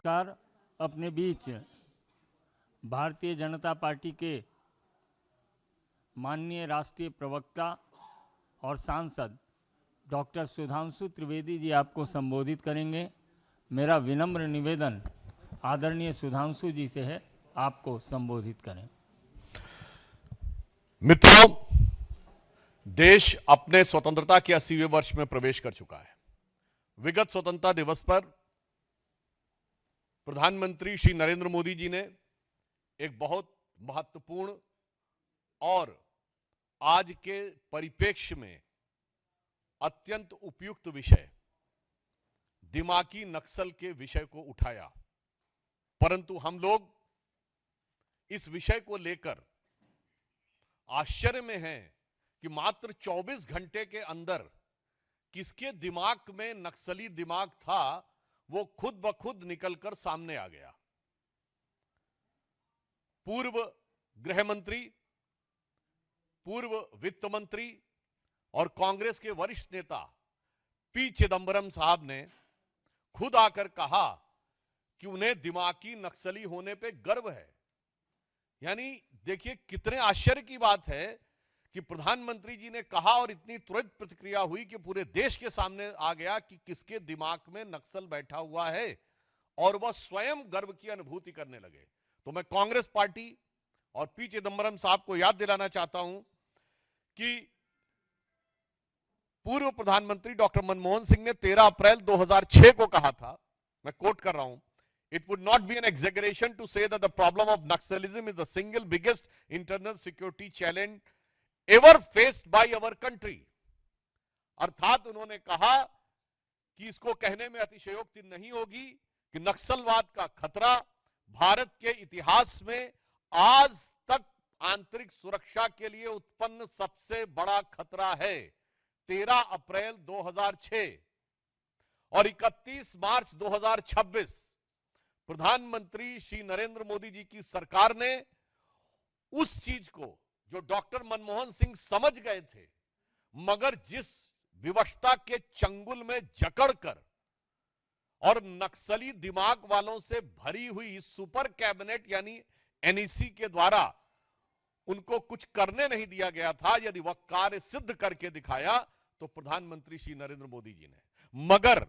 नमस्कार। अपने बीच भारतीय जनता पार्टी के माननीय राष्ट्रीय प्रवक्ता और सांसद डॉक्टर सुधांशु त्रिवेदी जी आपको संबोधित करेंगे। मेरा विनम्र निवेदन आदरणीय सुधांशु जी से है, आपको संबोधित करें। मित्रों, देश अपने स्वतंत्रता के 80वें वर्ष में प्रवेश कर चुका है। विगत स्वतंत्रता दिवस पर प्रधानमंत्री श्री नरेंद्र मोदी जी ने एक बहुत महत्वपूर्ण और आज के परिप्रेक्ष्य में अत्यंत उपयुक्त विषय दिमागी नक्सल के विषय को उठाया, परंतु हम लोग इस विषय को लेकर आश्चर्य में हैं कि मात्र 24 घंटे के अंदर किसके दिमाग में नक्सली दिमाग था वो खुद ब खुद निकलकर सामने आ गया। पूर्व गृह मंत्री, पूर्व वित्त मंत्री और कांग्रेस के वरिष्ठ नेता पी चिदंबरम साहब ने खुद आकर कहा कि उन्हें दिमागी नक्सली होने पे गर्व है। यानी देखिए कितने आश्चर्य की बात है कि प्रधानमंत्री जी ने कहा और इतनी तुरंत प्रतिक्रिया हुई कि पूरे देश के सामने आ गया कि किसके दिमाग में नक्सल बैठा हुआ है और वह स्वयं गर्व की अनुभूति करने लगे। तो मैं कांग्रेस पार्टी और पी चिदंबरम साहब को याद दिलाना चाहता हूं कि पूर्व प्रधानमंत्री डॉक्टर मनमोहन सिंह ने 13 अप्रैल 2006 को कहा था, मैं कोट कर रहा हूं, It would not be an exaggeration to say that the problem of Naxalism is the single biggest internal security challenge ever faced by our country। अर्थात उन्होंने कहा कि इसको कहने में अतिशयोक्ति नहीं होगी कि नक्सलवाद का खतरा भारत के इतिहास में आज तक आंतरिक सुरक्षा के लिए उत्पन्न सबसे बड़ा खतरा है। 13 अप्रैल 2006 और 31 मार्च 2026 प्रधानमंत्री श्री नरेंद्र मोदी जी की सरकार ने उस चीज को जो डॉक्टर मनमोहन सिंह समझ गए थे, मगर जिस विवशता के चंगुल में जकड़कर और नक्सली दिमाग वालों से भरी हुई सुपर कैबिनेट यानी एनईसी के द्वारा उनको कुछ करने नहीं दिया गया था, यदि वह कार्य सिद्ध करके दिखाया तो प्रधानमंत्री श्री नरेंद्र मोदी जी ने। मगर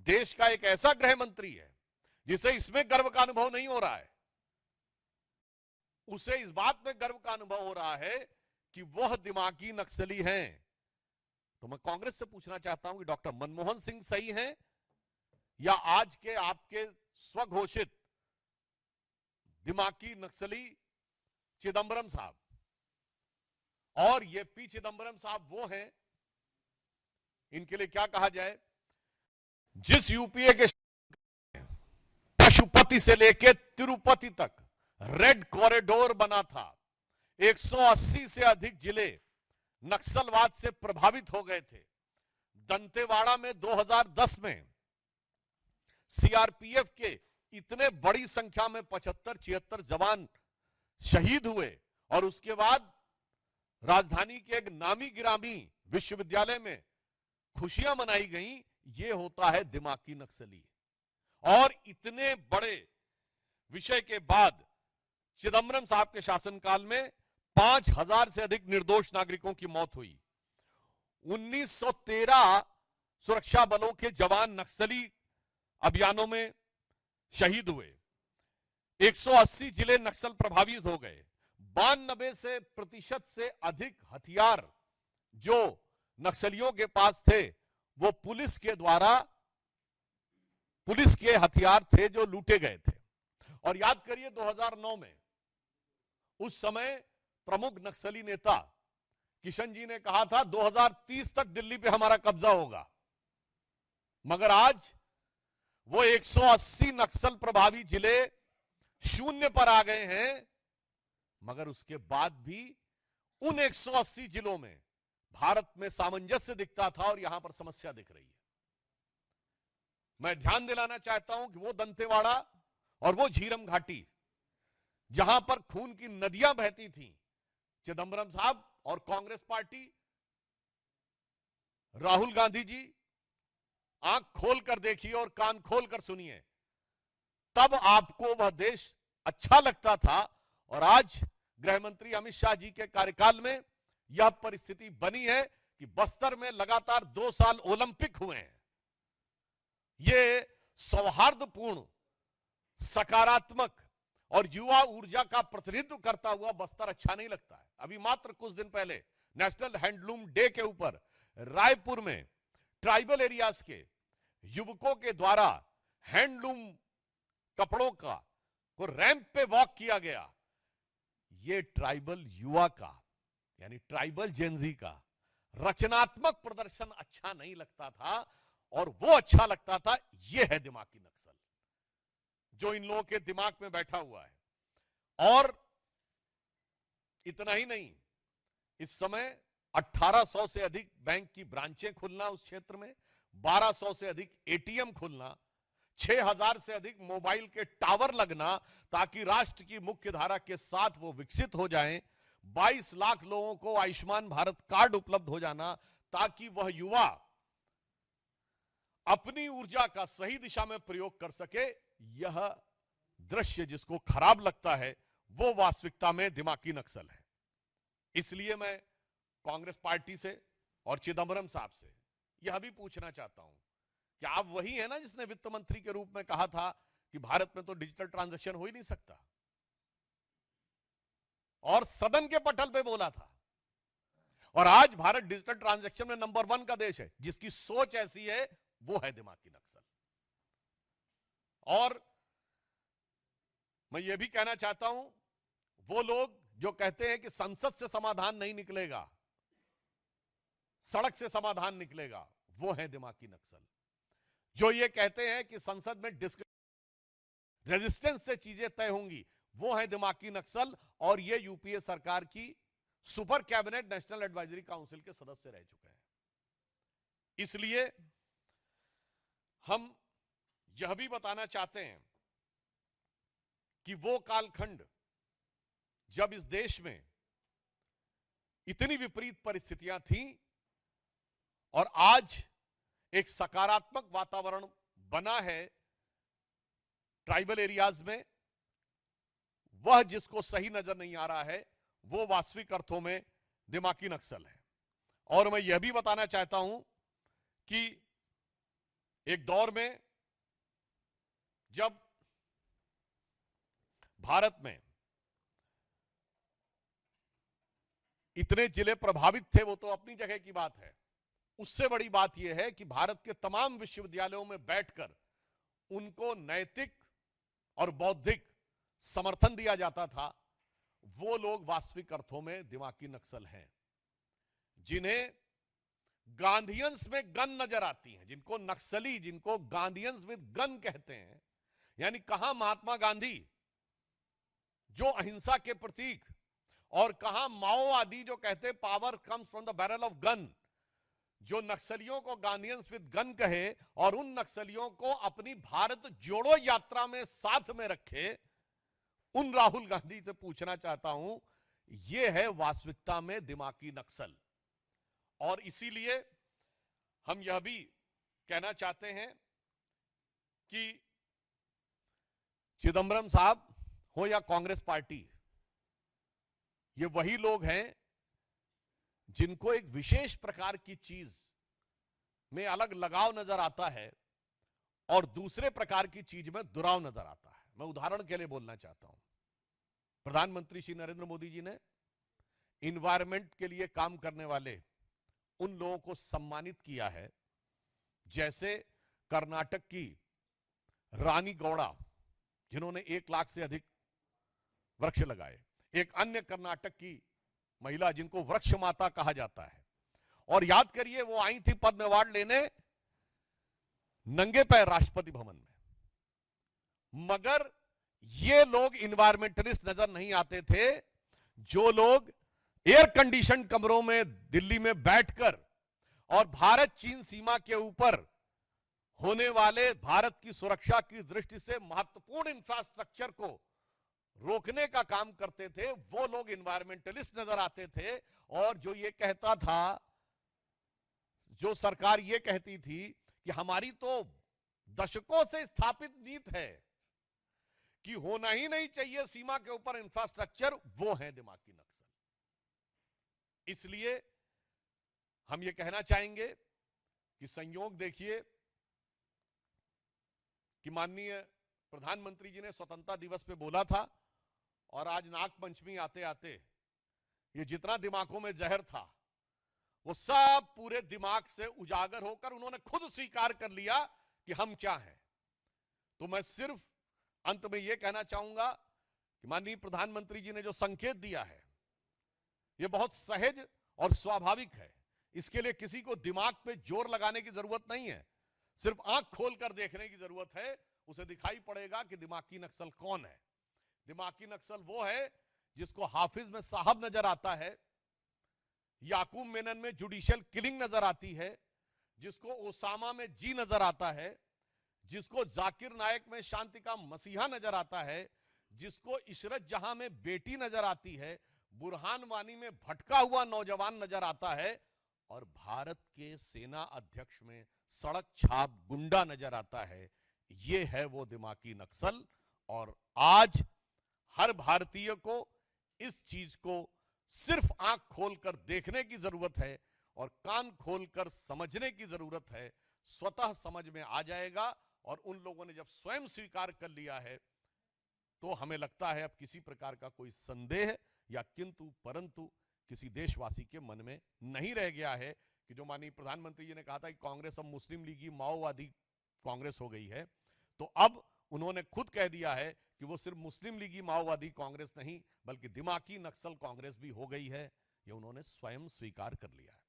देश का एक ऐसा गृह मंत्री है जिसे इसमें गर्व का अनुभव नहीं हो रहा है, उसे इस बात में गर्व का अनुभव हो रहा है कि वह दिमागी नक्सली हैं। तो मैं कांग्रेस से पूछना चाहता हूं कि डॉक्टर मनमोहन सिंह सही हैं या आज के आपके स्वघोषित दिमागी नक्सली चिदंबरम साहब। और ये पी चिदंबरम साहब वो हैं, इनके लिए क्या कहा जाए, जिस यूपीए के पशुपति से लेकर तिरुपति तक रेड कॉरिडोर बना था, 180 से अधिक जिले नक्सलवाद से प्रभावित हो गए थे। दंतेवाड़ा में 2010 में सीआरपीएफ के इतने बड़ी संख्या में 75-76 जवान शहीद हुए और उसके बाद राजधानी के एक नामी गिरामी विश्वविद्यालय में खुशियां मनाई गई। यह होता है दिमागी नक्सली। और इतने बड़े विषय के बाद चिदंबरम साहब के शासनकाल में 5000 से अधिक निर्दोष नागरिकों की मौत हुई। 1913 सुरक्षा बलों के जवान नक्सली अभियानों में शहीद हुए। 180 जिले नक्सल प्रभावित हो गए। 92% से अधिक हथियार जो नक्सलियों के पास थे वो पुलिस के हथियार थे जो लूटे गए थे। और याद करिए 2009 में उस समय प्रमुख नक्सली नेता किशन जी ने कहा था 2030 तक दिल्ली पे हमारा कब्जा होगा, मगर आज वो 180 नक्सल प्रभावी जिले शून्य पर आ गए हैं। मगर उसके बाद भी उन 180 जिलों में भारत में सामंजस्य दिखता था और यहां पर समस्या दिख रही है। मैं ध्यान दिलाना चाहता हूं कि वो दंतेवाड़ा और वो झीरम घाटी जहां पर खून की नदियां बहती थीं, चिदंबरम साहब और कांग्रेस पार्टी, राहुल गांधी जी आंख खोल कर देखिए और कान खोल कर सुनिए। तब आपको वह देश अच्छा लगता था, और आज गृह मंत्री अमित शाह जी के कार्यकाल में यह परिस्थिति बनी है कि बस्तर में लगातार 2 साल ओलंपिक हुए हैं। ये सौहार्दपूर्ण, सकारात्मक और युवा ऊर्जा का प्रतिनिधित्व करता हुआ बस्तर अच्छा नहीं लगता है। अभी मात्र कुछ दिन पहले नेशनल हैंडलूम डे के ऊपर रायपुर में ट्राइबल एरियाज के युवकों के द्वारा हैंडलूम कपड़ों का को रैंप पे वॉक किया गया। ये ट्राइबल युवा का, यानी ट्राइबल जेनजी का रचनात्मक प्रदर्शन अच्छा नहीं लगता था, और वो अच्छा लगता था। ये है दिमागी नक्सल जो इन लोगों के दिमाग में बैठा हुआ है। और इतना ही नहीं, इस समय 1800 से अधिक बैंक की ब्रांचें खुलना उस क्षेत्र में, 1200 से अधिक एटीएम खुलना, 6000 से अधिक मोबाइल के टावर लगना ताकि राष्ट्र की मुख्य धारा के साथ वो विकसित हो जाएं, 22 लाख लोगों को आयुष्मान भारत कार्ड उपलब्ध हो जाना ताकि वह युवा अपनी ऊर्जा का सही दिशा में प्रयोग कर सके। यह दृश्य जिसको खराब लगता है वो वास्तविकता में दिमागी नक्सल है। इसलिए मैं कांग्रेस पार्टी से और चिदंबरम साहब से यह भी पूछना चाहता हूं कि आप वही है ना जिसने वित्त मंत्री के रूप में कहा था कि भारत में तो डिजिटल ट्रांजैक्शन हो ही नहीं सकता, और सदन के पटल पे बोला था। और आज भारत डिजिटल ट्रांजैक्शन में नंबर 1 का देश है। जिसकी सोच ऐसी है वो है दिमागी नक्सल। और मैं ये भी कहना चाहता हूं, वो लोग जो कहते हैं कि संसद से समाधान नहीं निकलेगा, सड़क से समाधान निकलेगा, वो है दिमागी नक्सल। जो ये कहते हैं कि संसद में रेजिस्टेंस से चीजें तय होंगी, वो है दिमागी नक्सल। और ये यूपीए सरकार की super cabinet national advisory council के सदस्य रह चुके हैं। इसलिए हम यह भी बताना चाहते हैं कि वो कालखंड जब इस देश में इतनी विपरीत परिस्थितियां थीं और आज एक सकारात्मक वातावरण बना है ट्राइबल एरियाज में, वह जिसको सही नजर नहीं आ रहा है वो वास्तविक अर्थों में दिमागी नक्सल है। और मैं यह भी बताना चाहता हूं कि एक दौर में जब भारत में इतने जिले प्रभावित थे, वो तो अपनी जगह की बात है। उससे बड़ी बात यह है कि भारत के तमाम विश्वविद्यालयों में बैठकर उनको नैतिक और बौद्धिक समर्थन दिया जाता था। वो लोग वास्तविक अर्थों में दिमागी नक्सल हैं, जिन्हें गांधीयंस में गन नजर आती हैं, जिनको नक्सली, जिनको गांधीयंस विद गन कहते हैं। यानी कहां महात्मा गांधी जो अहिंसा के प्रतीक, और कहां माओवादी जो कहते power comes from the barrel of gun, जो नक्सलियों को गांधीयंस विद गन कहे और उन नक्सलियों को अपनी भारत जोड़ो यात्रा में साथ में रखे। उन राहुल गांधी से पूछना चाहता हूं, यह है वास्तविकता में दिमागी नक्सल। और इसीलिए हम यह भी कहना चाहते हैं कि चिदंबरम साहब हो या कांग्रेस पार्टी, ये वही लोग हैं जिनको एक विशेष प्रकार की चीज में अलग लगाव नजर आता है और दूसरे प्रकार की चीज में दुराव नजर आता है। मैं उदाहरण के लिए बोलना चाहता हूं, प्रधानमंत्री श्री नरेंद्र मोदी जी ने इन्वायरमेंट के लिए काम करने वाले उन लोगों को सम्मानित किया है, जैसे कर्नाटक की रानी गौड़ा जिन्होंने 1 लाख से अधिक वृक्ष लगाए, एक अन्य कर्नाटक की महिला जिनको वृक्ष माता कहा जाता है। और याद करिए, वो आई थी पद्म अवार्ड लेने नंगे पैर राष्ट्रपति भवन में। मगर ये लोग इन्वायरमेंटलिस्ट नजर नहीं आते थे, जो लोग एयर कंडीशन कमरों में दिल्ली में बैठकर और भारत चीन सीमा के ऊपर होने वाले भारत की सुरक्षा की दृष्टि से महत्वपूर्ण इंफ्रास्ट्रक्चर को रोकने का काम करते थे, वो लोग इन्वायरमेंटलिस्ट नजर आते थे। और जो ये कहता था, जो सरकार ये कहती थी कि हमारी तो दशकों से स्थापित नीति है, कि होना ही नहीं चाहिए सीमा के ऊपर इंफ्रास्ट्रक्चर, वो है दिमागी नक्सल। इसलिए हम ये कहना चाहेंगे कि संयोग देखिए कि माननीय प्रधानमंत्री जी ने स्वतंत्रता दिवस पे बोला था, और आज नागपंचमी आते आते ये जितना दिमागों में जहर था वो सब पूरे दिमाग से उजागर होकर उन्होंने खुद स्वीकार कर लिया कि हम क्या हैं। तो मैं सिर्फ अंत में यह कहना चाहूंगा कि माननीय प्रधानमंत्री जी ने जो संकेत दिया है यह बहुत सहज और स्वाभाविक है। इसके लिए किसी को दिमाग पे जोर लगाने की जरूरत नहीं है, सिर्फ आंख खोलकर देखने की जरूरत है। उसे दिखाई पड़ेगा कि दिमागी नक्सल कौन है। दिमागी नक्सल वो है जिसको हाफिज में साहब नजर आता है, याकूब मेनन में जुडिशियल किलिंग नजर आती है, जिसको ओसामा में जी नजर आता है, जिसको जाकिर नायक में शांति का मसीहा नजर आता है, जिसको इशरत जहां में बेटी नजर आती है, बुरहान वानी में भटका हुआ नौजवान नजर आता है, और भारत के सेना अध्यक्ष में सड़क छाप गुंडा नजर आता है। यह है वो दिमागी नक्सल। और आज हर भारतीय को इस चीज को सिर्फ आंख खोलकर देखने की जरूरत है और कान खोलकर समझने की जरूरत है। स्वतः समझ में आ जाएगा। और उन लोगों ने जब स्वयं स्वीकार कर लिया है तो हमें लगता है अब किसी प्रकार का कोई संदेह या किंतु परंतु किसी देशवासी के मन में नहीं रह गया है कि जो माननीय प्रधानमंत्री जी ने कहा था कि कांग्रेस अब मुस्लिम लीगी माओवादी कांग्रेस हो गई है, तो अब उन्होंने खुद कह दिया है कि वो सिर्फ मुस्लिम लीगी माओवादी कांग्रेस नहीं बल्कि दिमागी नक्सल कांग्रेस भी हो गई है। ये उन्होंने स्वयं स्वीकार कर लिया है।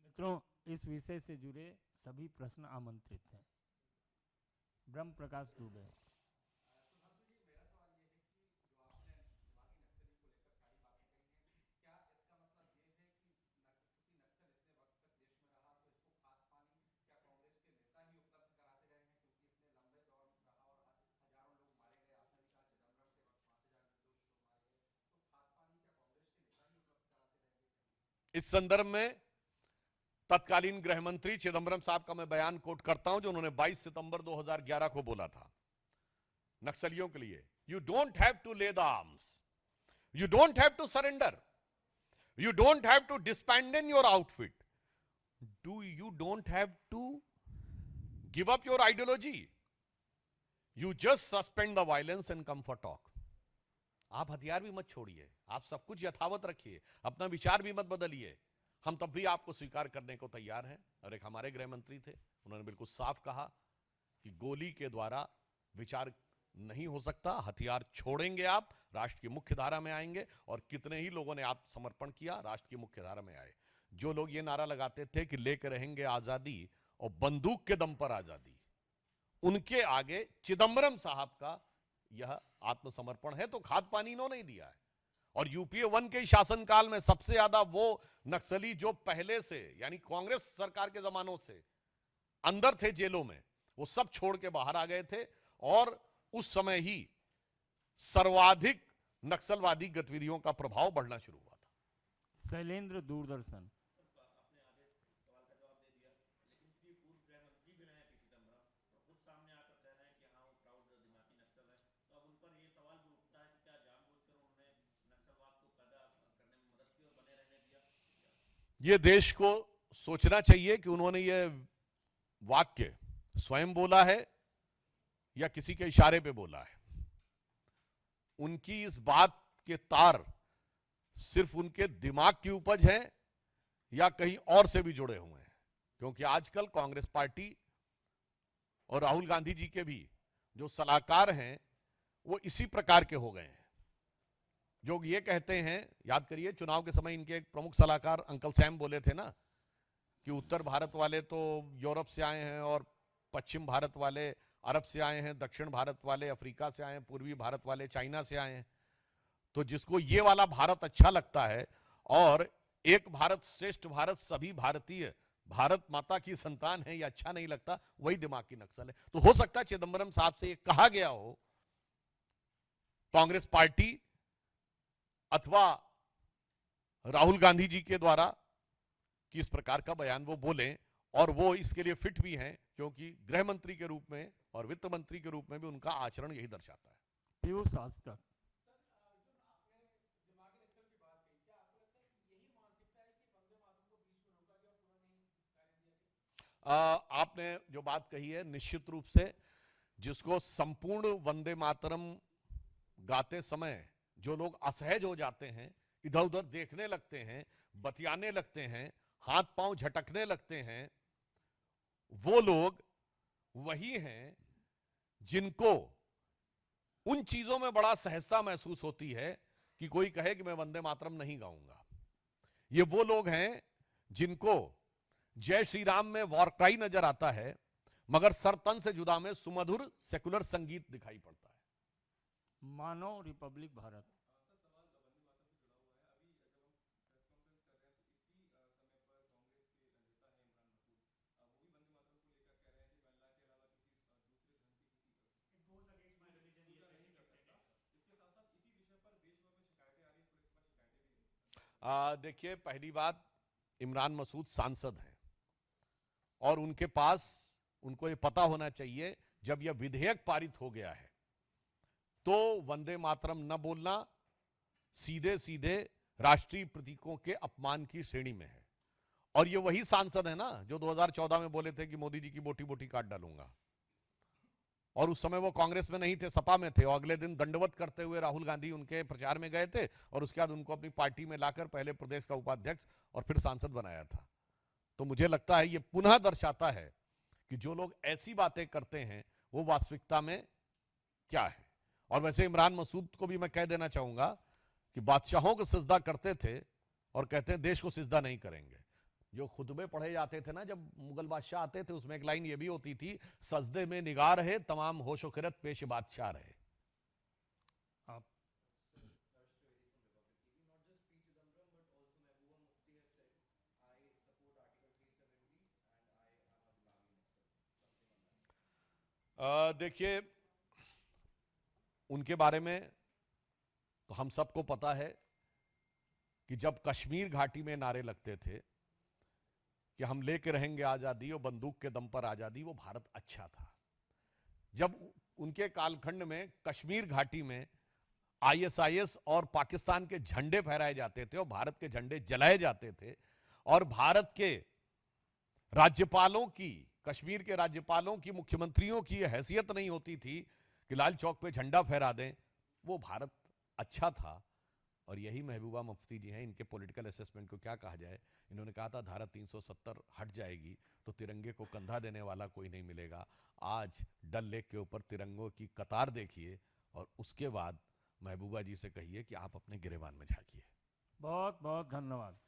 मित्रों, इस विषय से जुड़े सभी प्रश्न आमंत्रित हैं। ब्रह्म प्रकाश दुबे। इस संदर्भ में तत्कालीन गृह मंत्री चिदंबरम साहब का मैं बयान कोट करता हूं जो उन्होंने 22 सितंबर 2011 को बोला था नक्सलियों के लिए। You don't have to lay the arms, you don't have to surrender, you don't have to disband your outfit, you don't have to give up your ideology, you just suspend the violence and come for talk. आप हथियार भी मत छोड़िए, आप सब कुछ यथावत रखिए, अपना विचार भी मत बदलिए, हम तब भी आपको स्वीकार करने को तैयार हैं। और एक हमारे गृह मंत्री थे, उन्होंने बिल्कुल साफ कहा कि गोली के द्वारा विचार नहीं हो सकता, हथियार छोड़ेंगे आप, राष्ट्र की मुख्य धारा में आएंगे। और कितने ही लोगों ने आत्मसमर्पण किया, राष्ट्र की मुख्य धारा में आए। जो लोग ये नारा लगाते थे कि लेकर रहेंगे आजादी और बंदूक के दम पर आजादी, उनके आगे चिदंबरम साहब का यह आत्मसमर्पण है। तो खाद पानी इन्होंने ही दिया है। और यूपीए 1 के शासनकाल में सबसे ज्यादा वो नक्सली जो पहले से यानी कांग्रेस सरकार के जमानों से अंदर थे जेलों में, वो सब छोड़ के बाहर आ गए थे। और उस समय ही सर्वाधिक नक्सलवादी गतिविधियों का प्रभाव बढ़ना शुरू हुआ था। शैलेंद्र, दूरदर्शन। ये देश को सोचना चाहिए कि उन्होंने ये वाक्य स्वयं बोला है या किसी के इशारे पे बोला है। उनकी इस बात के तार सिर्फ उनके दिमाग की उपज है या कहीं और से भी जुड़े हुए हैं। क्योंकि आजकल कांग्रेस पार्टी और राहुल गांधी जी के भी जो सलाहकार हैं वो इसी प्रकार के हो गए हैं, जो ये कहते हैं, याद करिए चुनाव के समय इनके एक प्रमुख सलाहकार अंकल सैम बोले थे ना कि उत्तर भारत वाले तो यूरोप से आए हैं और पश्चिम भारत वाले अरब से आए हैं, दक्षिण भारत वाले अफ्रीका से आए हैं, पूर्वी भारत वाले चाइना से आए हैं। तो जिसको ये वाला भारत अच्छा लगता है और एक भारत श्रेष्ठ भारत, सभी भारतीय भारत माता की संतान है, ये अच्छा नहीं लगता, वही दिमागी नक्सल है। तो हो सकता है चिदंबरम साहब से ये कहा गया हो कांग्रेस पार्टी अथवा राहुल गांधी जी के द्वारा कि इस प्रकार का बयान वो बोलें और वो इसके लिए फिट भी हैं, क्योंकि गृह मंत्री के रूप में और वित्त मंत्री के रूप में भी उनका आचरण यही दर्शाता है। पीयूष आज तक। आपने जो बात कही है, निश्चित रूप से जिसको संपूर्ण वंदे मातरम गाते समय जो लोग असहज हो जाते हैं, इधर उधर देखने लगते हैं, बतियाने लगते हैं, हाथ पांव झटकने लगते हैं, वो लोग वही हैं जिनको उन चीजों में बड़ा सहजता महसूस होती है कि कोई कहे कि मैं वंदे मातरम नहीं गाऊंगा। ये वो लोग हैं जिनको जय श्री राम में वॉर क्राई नजर आता है, मगर सर तन से जुदा में सुमधुर सेकुलर संगीत दिखाई पड़ता है। मानो रिपब्लिक भारत। देखिए, पहली बात, इमरान मसूद सांसद हैं और उनके पास, उनको ये पता होना चाहिए जब यह विधेयक पारित हो गया है तो वंदे मातरम न बोलना सीधे सीधे राष्ट्रीय प्रतीकों के अपमान की श्रेणी में है। और ये वही सांसद है ना जो 2014 में बोले थे कि मोदी जी की बोटी बोटी काट डालूंगा, और उस समय वो कांग्रेस में नहीं थे, सपा में थे, और अगले दिन दंडवत करते हुए राहुल गांधी उनके प्रचार में गए थे और उसके बाद उनको अपनी पार्टी में लाकर पहले प्रदेश का उपाध्यक्ष और फिर सांसद बनाया था। तो मुझे लगता है ये पुनः दर्शाता है कि जो लोग ऐसी बातें करते हैं वो वास्तविकता में क्या है। और वैसे इमरान मसूद को भी मैं कह देना चाहूंगा कि बादशाहों को सिजदा करते थे और कहते हैं देश को सिजदा नहीं करेंगे। जो खुतबे पढ़े जाते थे ना जब मुगल बादशाह आते थे, उसमें एक लाइन ये भी होती थी, सजदे में निगाह रहे तमाम होशो खिरत पेश बादशाह रहे। आप देखिए, उनके बारे में तो हम सबको पता है कि जब कश्मीर घाटी में नारे लगते थे कि हम लेके रहेंगे आजादी और बंदूक के दम पर आजादी, वो भारत अच्छा था। जब उनके कालखंड में कश्मीर घाटी में आईएसआईएस और पाकिस्तान के झंडे फहराए जाते थे और भारत के झंडे जलाए जाते थे, और भारत के राज्यपालों की, कश्मीर के राज्यपालों की, मुख्यमंत्रियों की यह हैसियत नहीं होती थी कि लाल चौक पे झंडा फहरा दें, वो भारत अच्छा था। और यही महबूबा मुफ्ती जी हैं, इनके पॉलिटिकल असेसमेंट को क्या कहा जाए, इन्होंने कहा था धारा 370 हट जाएगी तो तिरंगे को कंधा देने वाला कोई नहीं मिलेगा। आज डल लेक के ऊपर तिरंगों की कतार देखिए और उसके बाद महबूबा जी से कहिए कि आप अपने गिरेबान में झांकिए। बहुत बहुत धन्यवाद।